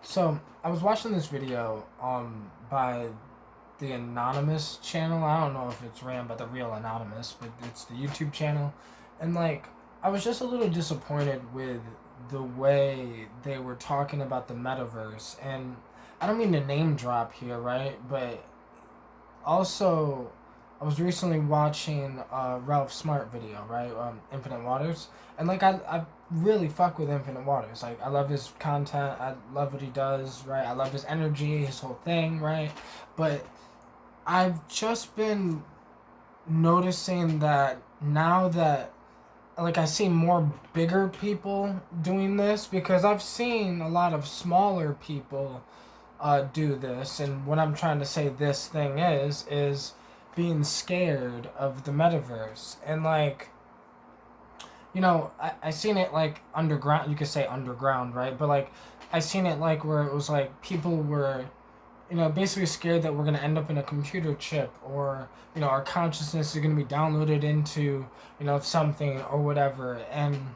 So I was watching this video by the Anonymous channel. I don't know if it's ran by the real Anonymous, but it's the YouTube channel. And I was just a little disappointed with the way they were talking about the metaverse. And I don't mean to name drop here, right? But also, I was recently watching Ralph Smart video, right? Infinite Waters, and I really fuck with Infinite Waters. Like I love his content, I love what he does, right? I love his energy, his whole thing, right? But I've just been noticing that now that I see more bigger people doing this because I've seen a lot of smaller people do this, and what I'm trying to say this thing is being scared of the metaverse. And I seen it like underground, you could say underground, right? But I seen it like where it was like people were basically scared that we're going to end up in a computer chip, or our consciousness is going to be downloaded into something or whatever. And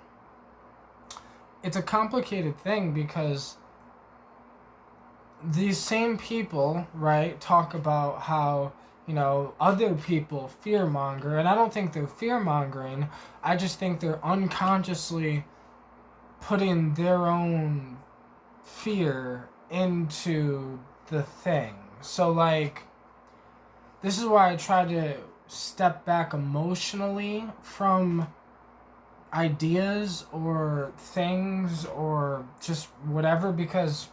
it's a complicated thing because these same people, right, talk about how other people fear monger, and I don't think they're fear mongering. I just think they're unconsciously putting their own fear into the thing. So this is why I try to step back emotionally from ideas or things or just whatever, because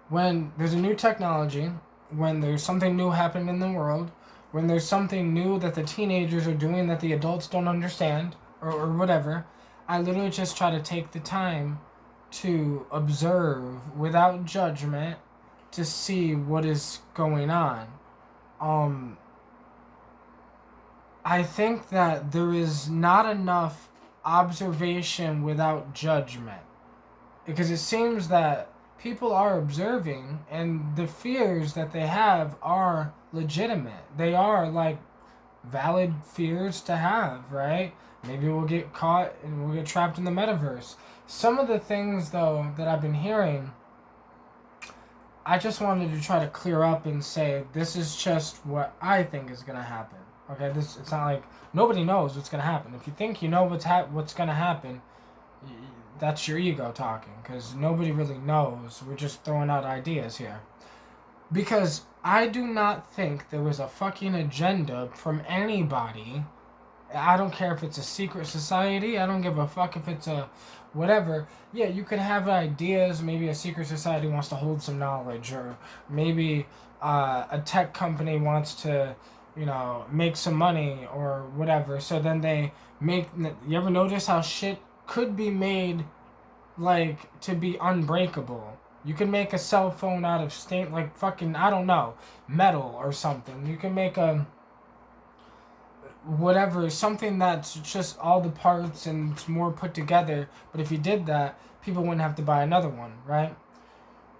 when there's a new technology, when there's something new happening in the world, when there's something new that the teenagers are doing that the adults don't understand, or whatever, I literally just try to take the time to observe without judgment to see what is going on. I think that there is not enough observation without judgment, because it seems that people are observing and the fears that they have are legitimate. They are valid fears to have, right? Maybe we'll get caught and we'll get trapped in the metaverse. Some of the things though that I've been hearing, I just wanted to try to clear up and say this is just what I think is gonna happen. Okay, it's not like nobody knows what's gonna happen. If you think you know what's gonna happen, that's your ego talking, because nobody really knows. We're just throwing out ideas here. Because I do not think there was a fucking agenda from anybody. I don't care if it's a secret society. I don't give a fuck if it's a whatever. Yeah, you can have ideas. Maybe a secret society wants to hold some knowledge, or maybe a tech company wants to, make some money or whatever. So then they make. You ever notice how shit could be made to be unbreakable? You can make a cell phone out of fucking, I don't know, metal or something. You can make a whatever, something that's just all the parts and it's more put together. But if you did that, people wouldn't have to buy another one, right?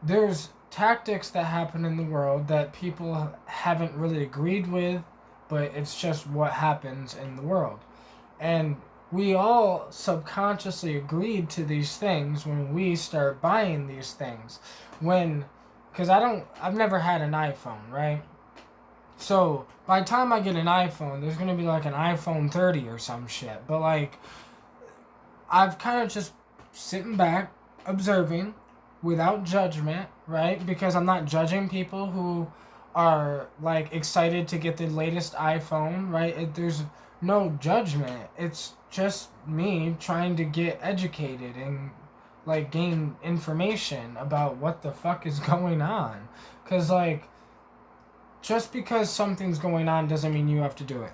There's tactics that happen in the world that people haven't really agreed with, but it's just what happens in the world. And we all subconsciously agreed to these things when we start buying these things. Because I've never had an iPhone, right? So by the time I get an iPhone, there's gonna be like an iPhone 30 or some shit. But I've kind of just sitting back, observing, without judgment, right? Because I'm not judging people who are excited to get the latest iPhone, right? There's no judgment. It's just me trying to get educated and gain information about what the fuck is going on. Because just because something's going on doesn't mean you have to do it.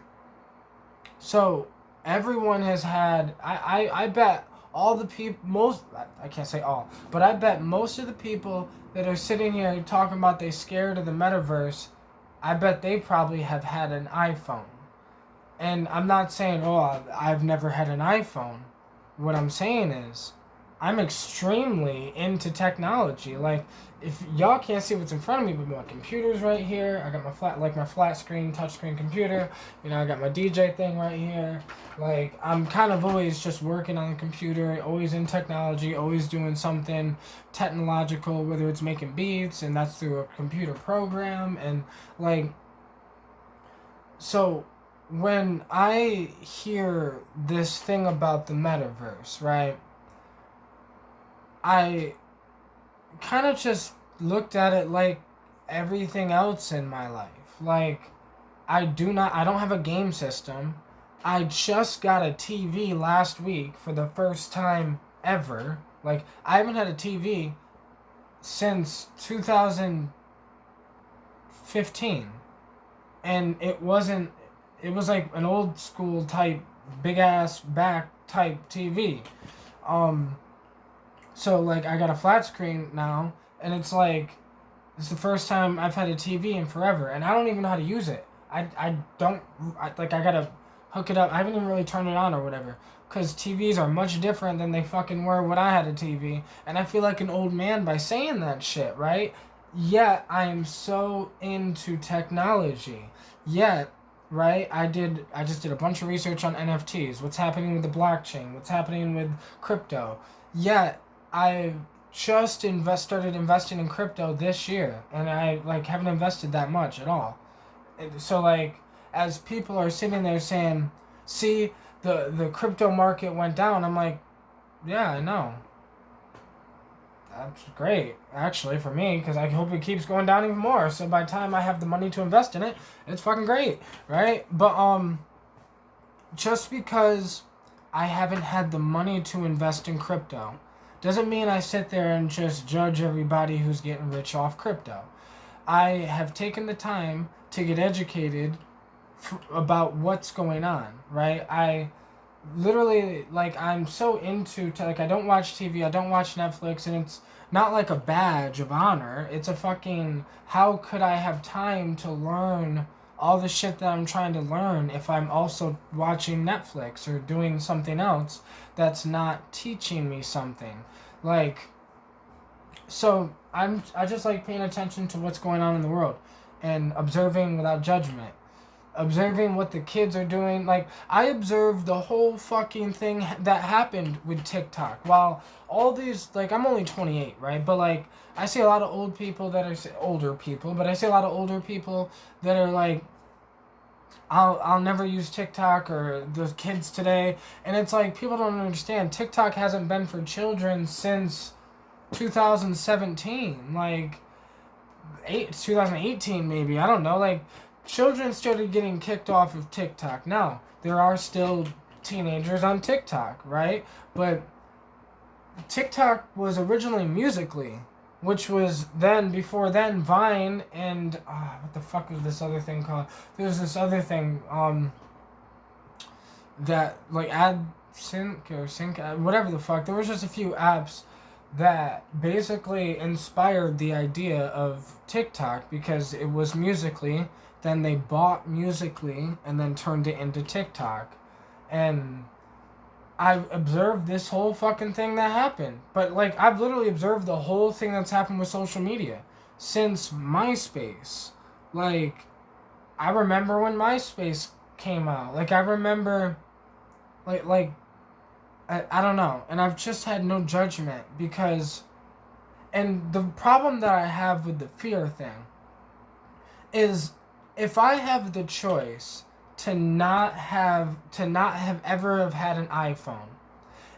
So everyone has had, I bet all the people, I can't say all, but I bet most of the people that are sitting here talking about they scared of the metaverse, I bet they probably have had an iPhone. And I'm not saying, oh, I've never had an iPhone. What I'm saying is, I'm extremely into technology. Like, if y'all can't see what's in front of me, but my computer's right here. I got my flat screen, touchscreen computer. You know, I got my DJ thing right here. Like, I'm kind of always just working on the computer, always in technology, always doing something technological, whether it's making beats, and that's through a computer program. And, like, so when I hear this thing about the metaverse, right? I kind of just looked at it like everything else in my life. Like, I don't have a game system. I just got a TV last week for the first time ever. Like, I haven't had a TV since 2015. And it was like an old school type, big ass back type TV. Um, So like I got a flat screen now, and it's the first time I've had a TV in forever, and I don't even know how to use it. I don't I gotta hook it up. I haven't even really turned it on or whatever, because TVs are much different than they fucking were when I had a TV, and I feel like an old man by saying that shit, right? Yet I am so into technology. Yet, right? I just did a bunch of research on NFTs. What's happening with the blockchain? What's happening with crypto? Yet I've just started investing in crypto this year, and I like haven't invested that much at all. So like, as people are sitting there saying, "See, the crypto market went down," I'm like, "Yeah, I know. That's great, actually, for me, because I hope it keeps going down even more. So by the time I have the money to invest in it, it's fucking great, right?" But just because I haven't had the money to invest in crypto doesn't mean I sit there and just judge everybody who's getting rich off crypto. I have taken the time to get educated about what's going on, right? I literally, like, I'm so into, like, I don't watch TV, I don't watch Netflix, and it's not like a badge of honor. It's a fucking, how could I have time to learn all the shit that I'm trying to learn if I'm also watching Netflix or doing something else that's not teaching me something? Like, so I just like paying attention to what's going on in the world and observing without judgment. Observing what the kids are doing. Like, I observed the whole fucking thing that happened with TikTok. While all these, like, I'm only 28, right? But, like, I see a lot of old people that are, older people, but I see a lot of older people that are like, I'll never use TikTok, or the kids today. And it's like, people don't understand. TikTok hasn't been for children since 2017. Like, 2018 maybe. I don't know. Like, children started getting kicked off of TikTok. Now, there are still teenagers on TikTok, right? But TikTok was originally Musically, which was then, before then, Vine, and what the fuck was this other thing called? There's this other thing that, like, AdSync or Sync, whatever the fuck. There was just a few apps that basically inspired the idea of TikTok, because it was Musically. Then they bought Musically and then turned it into TikTok. And I've observed this whole fucking thing that happened. But, like, I've literally observed the whole thing that's happened with social media since MySpace. Like, I remember when MySpace came out. Like, I remember, I don't know. And I've just had no judgment because, and the problem that I have with the fear thing is, if I have the choice to not have ever have had an iPhone,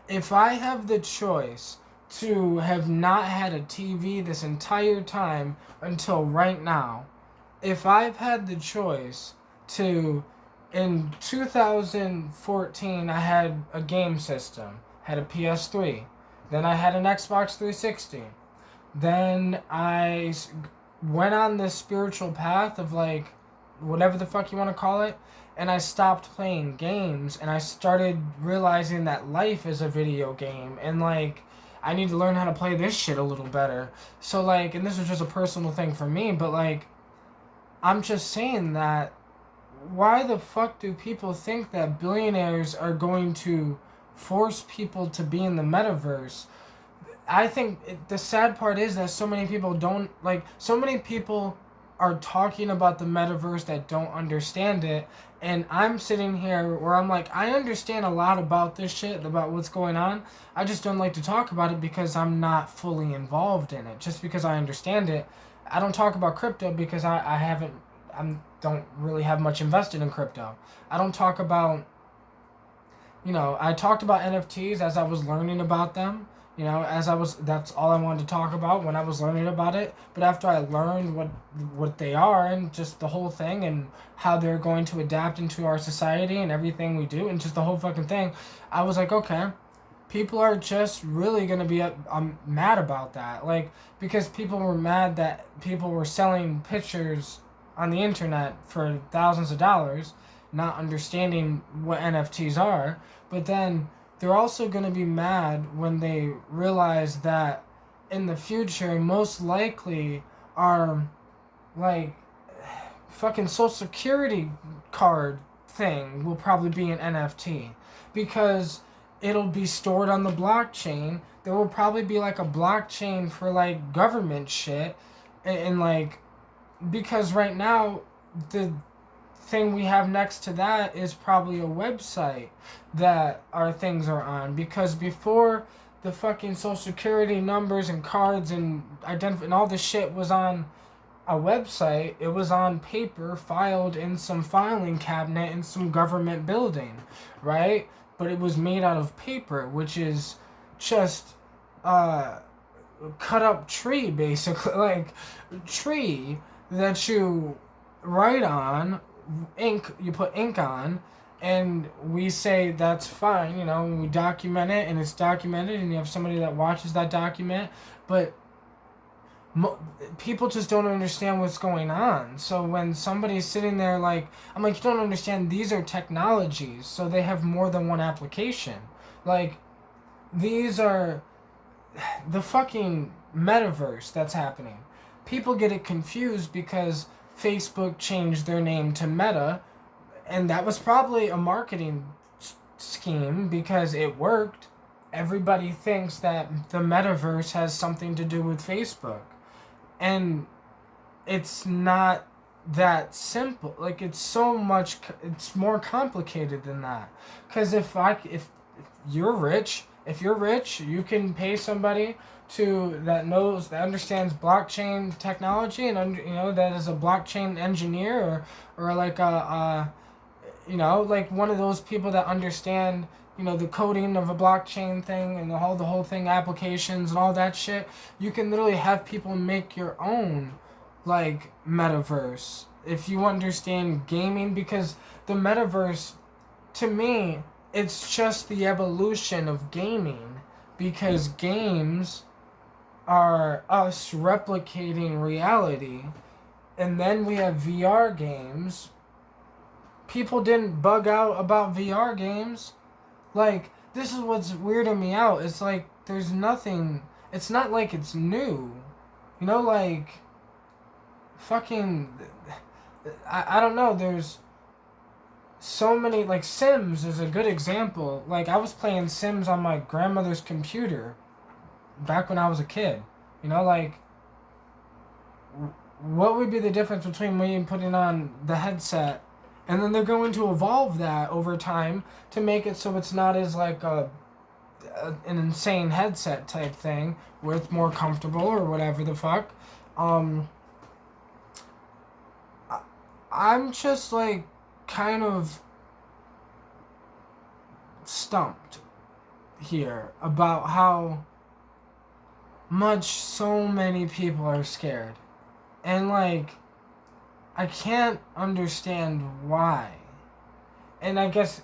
if I have the choice to have not had a TV this entire time until right now, if I've had the choice to, in 2014 I had a game system, had a PS3, then I had an Xbox 360, then I went on this spiritual path of, like, whatever the fuck you want to call it, and I stopped playing games, and I started realizing that life is a video game, and, like, I need to learn how to play this shit a little better. So, like, and this was just a personal thing for me, but, like, I'm just saying that, why the fuck do people think that billionaires are going to force people to be in the metaverse I think the sad part is that so many people don't like. So many people are talking about the metaverse that don't understand it, and I'm sitting here where I'm like, I understand a lot about this shit, about what's going on. I just don't like to talk about it because I'm not fully involved in it. Just because I understand it, I don't talk about crypto because I haven't. Don't really have much invested in crypto. I don't talk about, I talked about NFTs as I was learning about them. That's all I wanted to talk about when I was learning about it. But after I learned what they are and just the whole thing and how they're going to adapt into our society and everything we do and just the whole fucking thing, I was like, okay, people are just really gonna be mad about that. Like, because people were mad that people were selling pictures on the internet for thousands of dollars, not understanding what NFTs are. But then they're also going to be mad when they realize that in the future, most likely, our like fucking social security card thing will probably be an NFT because it'll be stored on the blockchain. There will probably be like a blockchain for like government shit, and like, because right now the thing we have next to that is probably a website that our things are on, because before the fucking social security numbers and cards and and all this shit was on a website, it was on paper filed in some filing cabinet in some government building, right? But it was made out of paper, which is just cut up tree, basically, like tree that you write on, ink, you put ink on, and we say that's fine, we document it and it's documented and you have somebody that watches that document. But people just don't understand what's going on. So when somebody's sitting there, like, I'm like, you don't understand, these are technologies, so they have more than one application. Like, these are the fucking metaverse that's happening. People get it confused because Facebook changed their name to Meta, and that was probably a marketing scheme because it worked. Everybody thinks that the metaverse has something to do with Facebook, and it's not that simple. Like, it's more complicated than that. Because if you're rich, you can pay somebody that understands blockchain technology and that is a blockchain engineer, or like like one of those people that understand the coding of a blockchain thing and the whole thing, applications and all that shit. You can literally have people make your own like metaverse if you understand gaming, because the metaverse, to me, it's just the evolution of gaming, because games are us replicating reality. And then we have VR games. People didn't bug out about VR games. Like, this is what's weirding me out. It's like there's nothing, it's not like it's new. Like, fucking, I don't know, there's so many, like, Sims is a good example. Like, I was playing Sims on my grandmother's computer back when I was a kid. Like, what would be the difference between me putting on the headset, and then they're going to evolve that over time to make it so it's not as like an insane headset type thing where it's more comfortable or whatever the fuck. I'm just like kind of stumped here about how much so many people are scared. And like, I can't understand why. And I guess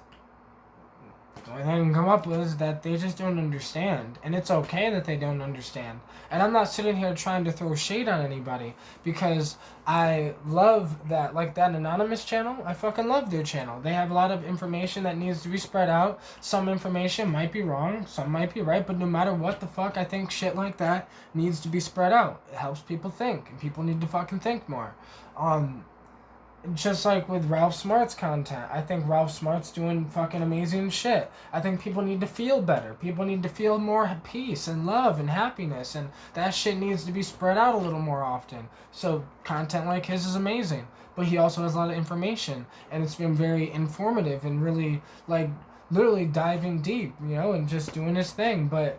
the only thing I can come up with is that they just don't understand. And it's okay that they don't understand. And I'm not sitting here trying to throw shade on anybody, because I love that, like that Anonymous channel, I fucking love their channel. They have a lot of information that needs to be spread out. Some information might be wrong, some might be right, but no matter what the fuck, I think shit like that needs to be spread out. It helps people think, and people need to fucking think more. Just like with Ralph Smart's content. I think Ralph Smart's doing fucking amazing shit. I think people need to feel better. People need to feel more peace and love and happiness, and that shit needs to be spread out a little more often. So content like his is amazing. But he also has a lot of information, and it's been very informative and really, like, literally diving deep, and just doing his thing. But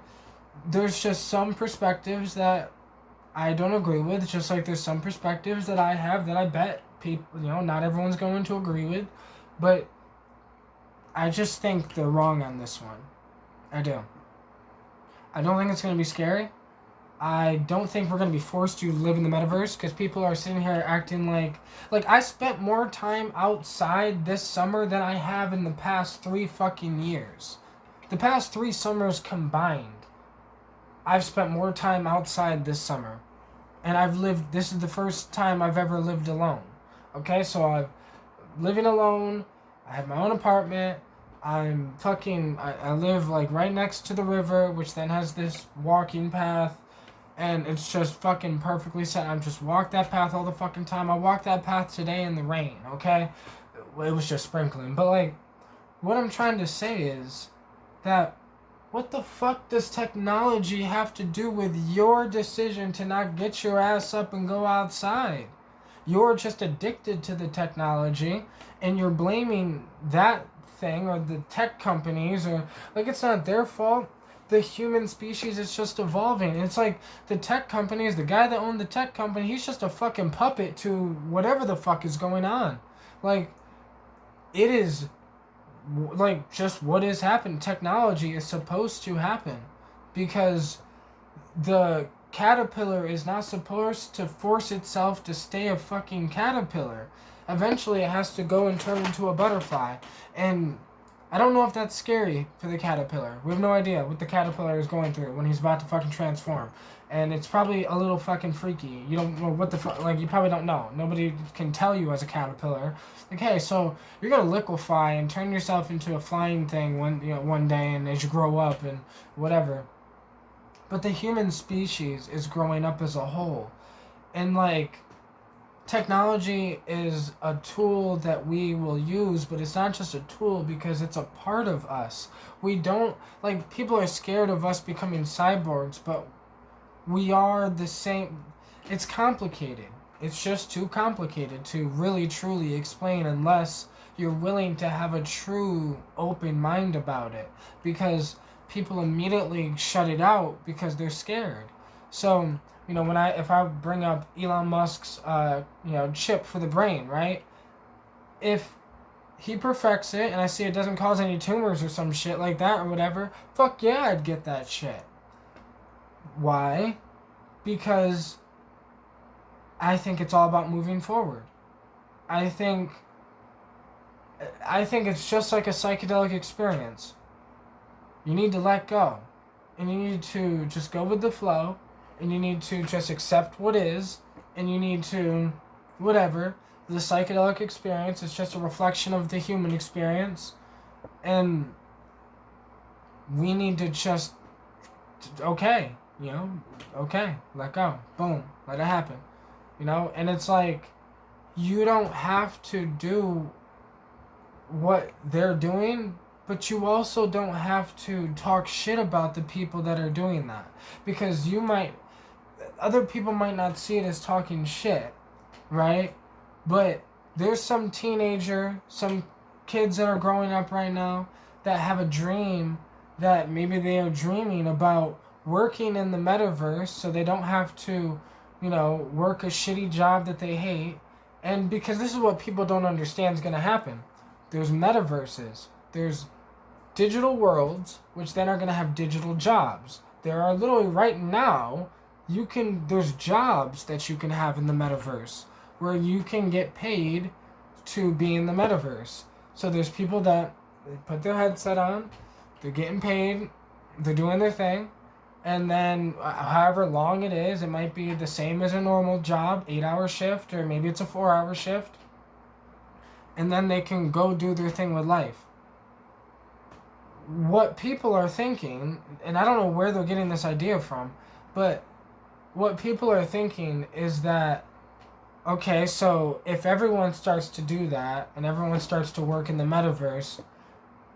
there's just some perspectives that I don't agree with, just like there's some perspectives that I have that I bet people, not everyone's going to agree with, but I just think they're wrong on this one. I do. I don't think it's going to be scary. I don't think we're going to be forced to live in the metaverse because people are sitting here acting like I spent more time outside this summer than I have in the past 3 fucking years. The past 3 summers combined, I've spent more time outside this summer. And this is the first time I've ever lived alone. Okay, so I'm living alone. I have my own apartment. I live like right next to the river, which then has this walking path. And it's just fucking perfectly set. I just walk that path all the fucking time. I walked that path today in the rain, okay? It was just sprinkling. But like, what I'm trying to say is that what the fuck does technology have to do with your decision to not get your ass up and go outside? You're just addicted to the technology and you're blaming that thing or the tech companies or like it's not their fault. The human species is just evolving. It's like the tech companies, the guy that owned the tech company, he's just a fucking puppet to whatever the fuck is going on. Like, it is like just what is happening. Technology is supposed to happen because the caterpillar is not supposed to force itself to stay a fucking caterpillar. Eventually it has to go and turn into a butterfly. And I don't know if that's scary for the caterpillar. We have no idea what the caterpillar is going through when he's about to fucking transform. And it's probably a little fucking freaky. You don't know what the fuck, like, you probably don't know. Nobody can tell you as a caterpillar. Like, hey, so you're gonna liquefy and turn yourself into a flying thing one day and as you grow up and whatever. But the human species is growing up as a whole. And, like, technology is a tool that we will use, but it's not just a tool because it's a part of us. We don't, like, people are scared of us becoming cyborgs, but we are the same. It's complicated. It's just too complicated to really truly explain unless you're willing to have a true open mind about it, because people immediately shut it out because they're scared. So, if I bring up Elon Musk's chip for the brain, right? If he perfects it and I see it doesn't cause any tumors or some shit like that or whatever, fuck yeah, I'd get that shit. Why? Because I think it's all about moving forward. I think it's just like a psychedelic experience. You need to let go. And you need to just go with the flow. And you need to just accept what is. And you need to, whatever. The psychedelic experience is just a reflection of the human experience. And we need to just, okay, let go. Boom, let it happen. And it's like, you don't have to do what they're doing, but you also don't have to talk shit about the people that are doing that. Because other people might not see it as talking shit, right? But there's some teenager, some kids that are growing up right now that have a dream that maybe they are dreaming about working in the metaverse so they don't have to, work a shitty job that they hate. And because this is what people don't understand is going to happen. There's metaverses. There's digital worlds, which then are going to have digital jobs. There are literally right now, there's jobs that you can have in the metaverse where you can get paid to be in the metaverse. So there's people that put their headset on, they're getting paid, they're doing their thing, and then however long it is, it might be the same as a normal job, 8-hour shift, or maybe it's a 4-hour shift, and then they can go do their thing with life. What people are thinking, and I don't know where they're getting this idea from, but what people are thinking is that Okay, so if everyone starts to do that and everyone starts to work in the metaverse,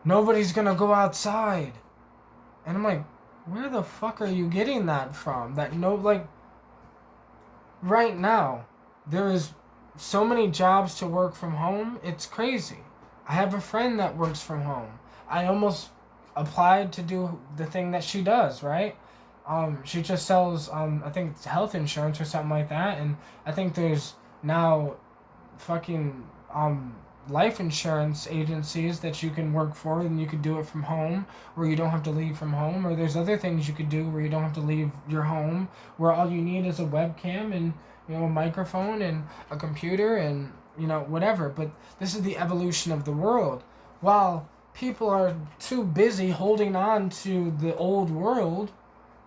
nobody's gonna go outside. And I'm like, where the fuck are you getting that from? That no, like, right now, there is so many jobs to work from home. It's crazy. I have a friend that works from home. I almost applied to do the thing that she does, right? She just sells, I think it's health insurance or something like that. And I think there's now fucking life insurance agencies that you can work for, and you could do it from home where you don't have to leave from home, or there's other things you could do where you don't have to leave your home, where all you need is a webcam and a microphone and a computer and whatever. But this is the evolution of the world. While people are too busy holding on to the old world,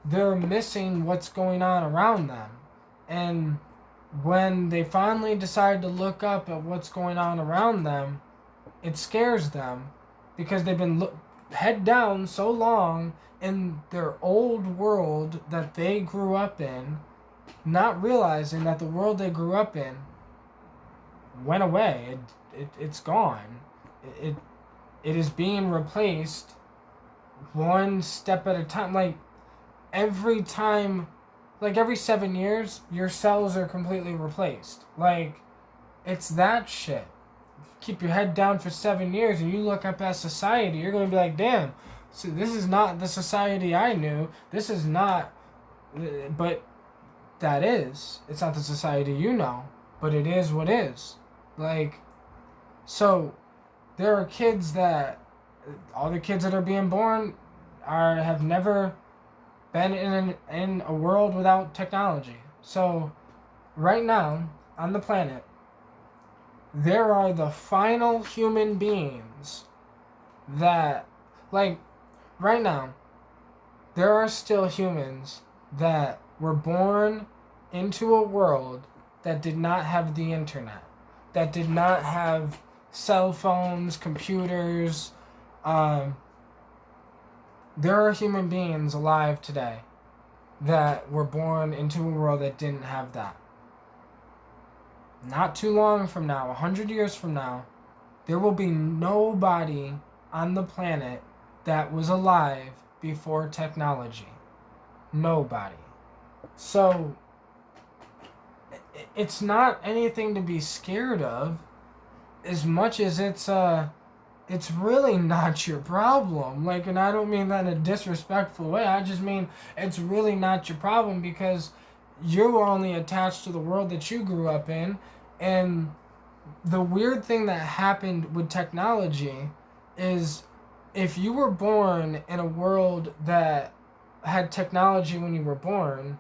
they're missing what's going on around them. And when they finally decide to look up at what's going on around them, it scares them because they've been head down so long in their old world that they grew up in, not realizing that the world they grew up in went away. It's gone. It, it is being replaced one step at a time. Every time like every 7 years, your cells are completely replaced. It's that shit. Keep your head down for 7 years and you look up at society, you're gonna be like, damn, so this is not the society I knew. This is not, but that is. It's not the society you know, but it is what is. So there are kids that, all the kids that are being born have never been in a world without technology. So right now on the planet, there are the final human beings that, right now, there are still humans that were born into a world that did not have the internet, that did not have cell phones, computers. There are human beings alive today that were born into a world that didn't have that. Not too long from now, 100 years from now, there will be nobody on the planet that was alive before technology. Nobody. So, it's not anything to be scared of as much as it's really not your problem. And I don't mean that in a disrespectful way. I just mean it's really not your problem because you're only attached to the world that you grew up in. And the weird thing that happened with technology is if you were born in a world that had technology when you were born,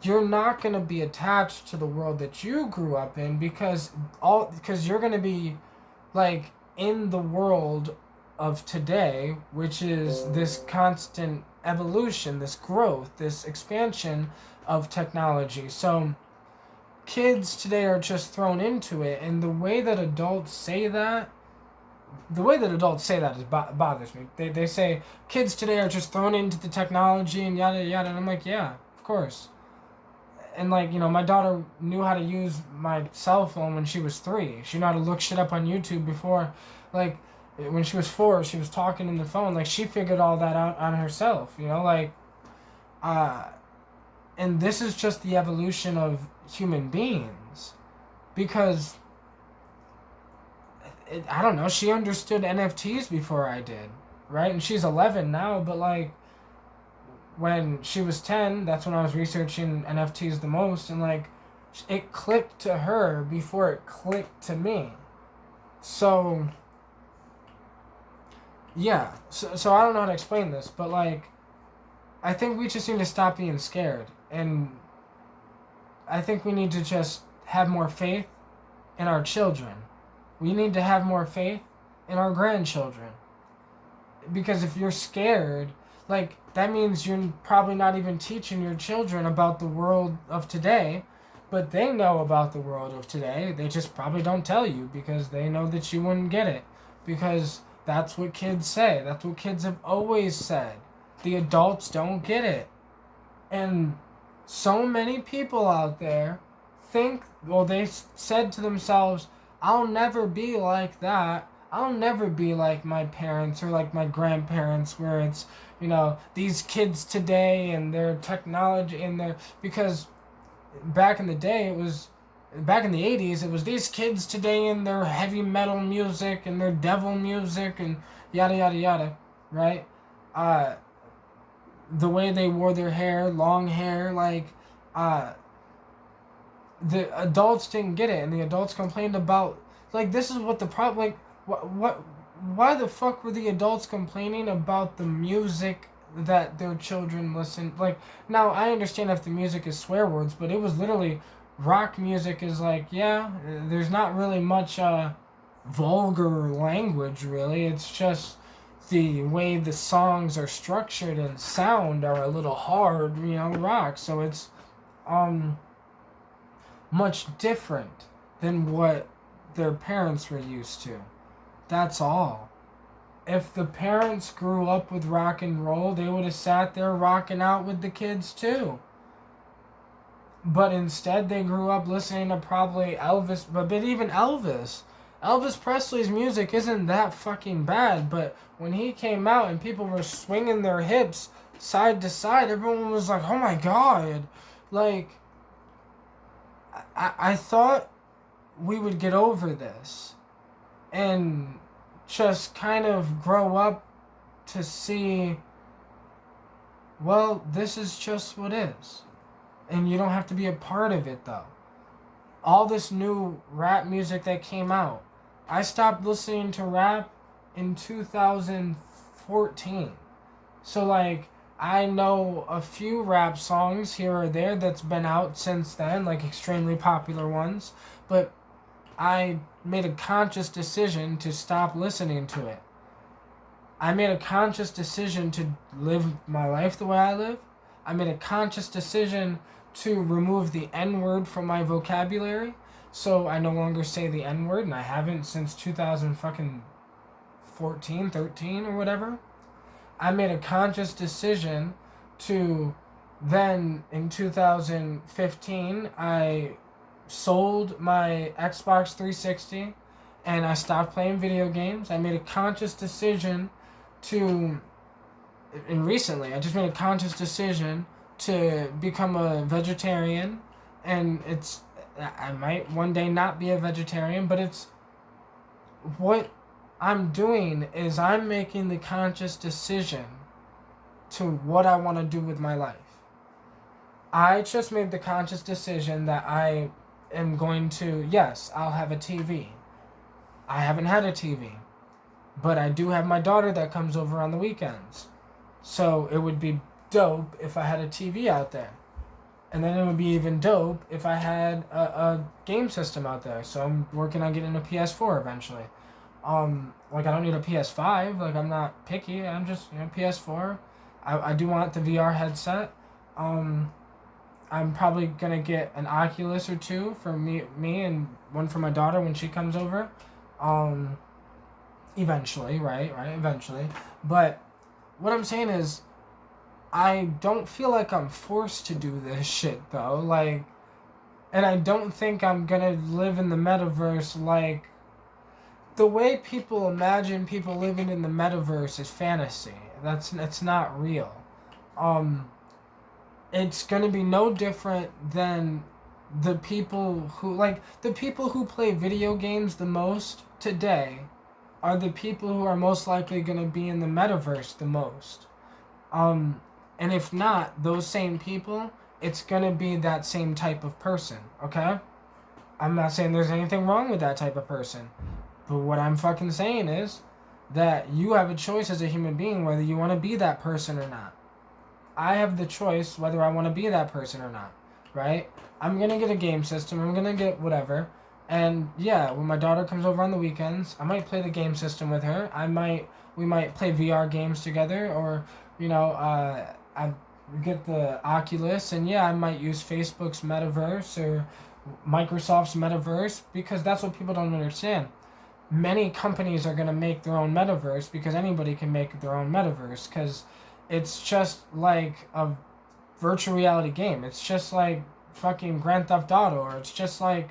you're not going to be attached to the world that you grew up in because you're going to be in the world of today, which is this constant evolution, this growth, this expansion of technology. So kids today are just thrown into it, and the way that adults say that is bothers me. They say kids today are just thrown into the technology and yada yada, and I'm like, yeah, of course. And my daughter knew how to use my cell phone when she was 3. She knew how to look shit up on YouTube before. When she was 4, she was talking in the phone. She figured all that out on herself. And this is just the evolution of human beings, because I don't know. She understood NFTs before I did, right? And she's 11 now, but when she was 10, that's when I was researching NFTs the most, and it clicked to her before it clicked to me. So yeah, so I don't know how to explain this, but I think we just need to stop being scared, and I think we need to just have more faith in our children. We need to have more faith in our grandchildren, because if you're scared, that means you're probably not even teaching your children about the world of today, but they know about the world of today. They just probably don't tell you because they know that you wouldn't get it, because that's what kids say. That's what kids have always said. The adults don't get it. And so many people out there they said to themselves, I'll never be like that. I'll never be like my parents or like my grandparents, where it's, these kids today and their technology and their, because back in the day, back in the 80s, it was these kids today and their heavy metal music and their devil music and yada, yada, yada, right? Uh, the way they wore their hair, long hair, like, the adults didn't get it, and the adults complained about, like, this is what the problem, like, why the fuck were the adults complaining about the music that their children listen, like, now I understand if the music is swear words, but it was literally, rock music is like, yeah, there's not really much vulgar language, really. It's just the way the songs are structured and sound are a little hard, rock, so it's much different than what their parents were used to. That's all. If the parents grew up with rock and roll, they would have sat there rocking out with the kids too. But instead, they grew up listening to probably Elvis, but even Elvis Presley's music isn't that fucking bad, but when he came out and people were swinging their hips side to side, everyone was like, oh my god. Like, I thought we would get over this and just kind of grow up to see, well, this is just what is. And you don't have to be a part of it, though. All this new rap music that came out, I stopped listening to rap in 2014. So, like, I know a few rap songs here or there that's been out since then, like extremely popular ones, but I made a conscious decision to stop listening to it. I made a conscious decision to live my life the way I live. I made a conscious decision to remove the N-word from my vocabulary, so I no longer say the N-word, and I haven't since 2014, 13, or whatever. I made a conscious decision to then, in 2015, I sold my Xbox 360 and I stopped playing video games. I made a conscious decision and recently, I just made a conscious decision to become a vegetarian, and I might one day not be a vegetarian, but it's what I'm doing is I'm making the conscious decision to what I want to do with my life. I just made the conscious decision that I am going to, yes, I'll have a TV. I haven't had a TV, but I do have my daughter that comes over on the weekends. So it would be dope if I had a TV out there. And then it would be even dope if I had a game system out there. So I'm working on getting a PS4 eventually. Like, I don't need a PS5, like, I'm not picky, I'm just, PS4. I do want the VR headset. I'm probably gonna get an Oculus or two for me and one for my daughter when she comes over. Eventually, right, eventually. But what I'm saying is, I don't feel like I'm forced to do this shit, though, like, and I don't think I'm gonna live in the metaverse, like, the way people imagine people living in the metaverse is fantasy. That's not real. It's gonna be no different than the people who play video games the most today are the people who are most likely gonna be in the metaverse the most. And if not, those same people, it's gonna be that same type of person, okay? I'm not saying there's anything wrong with that type of person. But what I'm fucking saying is that you have a choice as a human being whether you want to be that person or not. I have the choice whether I want to be that person or not, right? I'm going to get a game system. I'm going to get whatever. And yeah, when my daughter comes over on the weekends, I might play the game system with her. We might play VR games together, or, I get the Oculus, and yeah, I might use Facebook's Metaverse or Microsoft's Metaverse, because that's what people don't understand. Many companies are going to make their own metaverse because anybody can make their own metaverse, because it's just like a virtual reality game. It's just like fucking Grand Theft Auto, or it's just like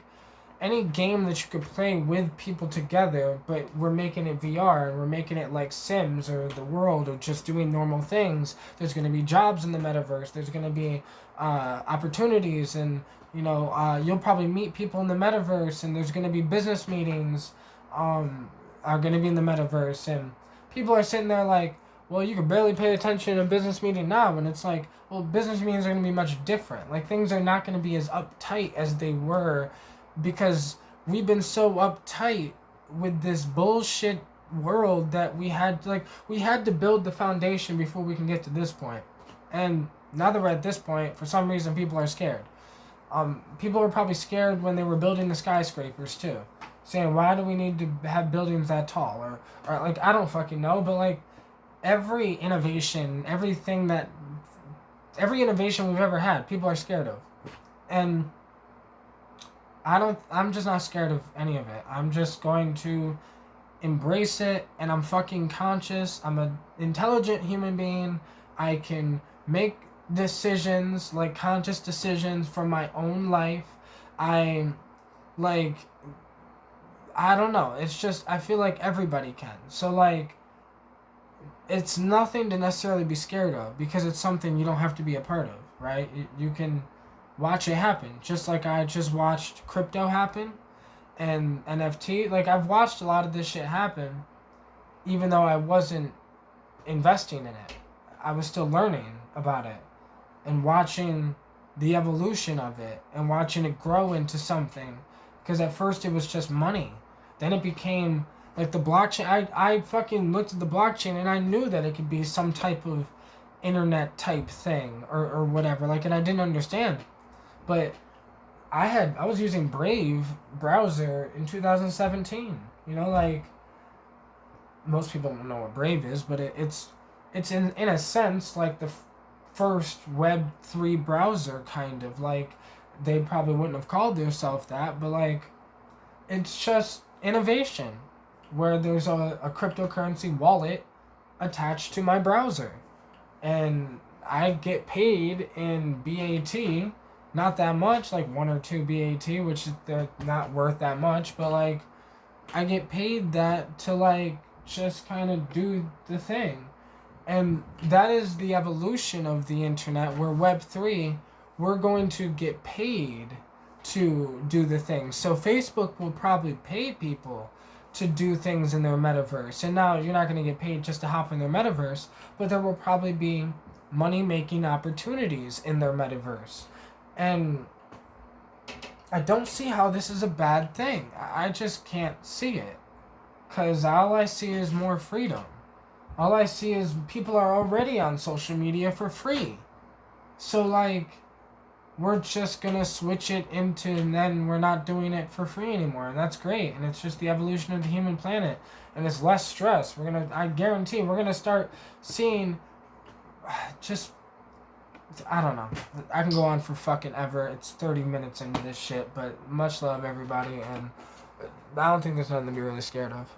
any game that you could play with people together, but we're making it VR and we're making it like Sims or The World or just doing normal things. There's going to be jobs in the metaverse. There's going to be opportunities, and you'll probably meet people in the metaverse, and there's going to be business meetings are going to be in the metaverse, and people are sitting there like, well, you can barely pay attention in a business meeting now, and it's like, well, business meetings are going to be much different. Like, things are not going to be as uptight as they were because we've been so uptight with this bullshit world that we had to build the foundation before we can get to this point. And now that we're at this point, for some reason people are scared. People were probably scared when they were building the skyscrapers too, saying, why do we need to have buildings that tall, or like, I don't fucking know, but like every innovation we've ever had, people are scared of. And I'm just not scared of any of it. I'm just going to embrace it, and I'm fucking conscious. I'm an intelligent human being. I can make decisions, like conscious decisions for my own life. I don't know. It's just, I feel like everybody can. So like, it's nothing to necessarily be scared of because it's something you don't have to be a part of, right? You can watch it happen. Just like I just watched crypto happen and NFT. Like, I've watched a lot of this shit happen even though I wasn't investing in it. I was still learning about it and watching the evolution of it and watching it grow into something. Because at first it was just money. Then it became like the blockchain. I fucking looked at the blockchain and I knew that it could be some type of internet type thing or whatever. Like, and I didn't understand. But I was using Brave browser in 2017. Like, most people don't know what Brave is, but it's in a sense like the first Web3 browser, kind of. Like, they probably wouldn't have called themselves that, but like, it's just innovation where there's a cryptocurrency wallet attached to my browser, and I get paid in BAT. Not that much, like 1 or 2 BAT, which they're not worth that much, but like, I get paid that to like just kind of do the thing. And that is the evolution of the internet, where Web3, we're going to get paid to do the thing. So Facebook will probably pay people to do things in their metaverse. And now you're not going to get paid just to hop in their metaverse, but there will probably be money-making opportunities in their metaverse. And I don't see how this is a bad thing. I just can't see it. Because all I see is more freedom. All I see is people are already on social media for free. So, like, we're just going to switch it into, and then we're not doing it for free anymore. And that's great. And it's just the evolution of the human planet. And it's less stress. I guarantee we're going to start seeing just, I don't know. I can go on for fucking ever. It's 30 minutes into this shit. But much love, everybody. And I don't think there's nothing to be really scared of.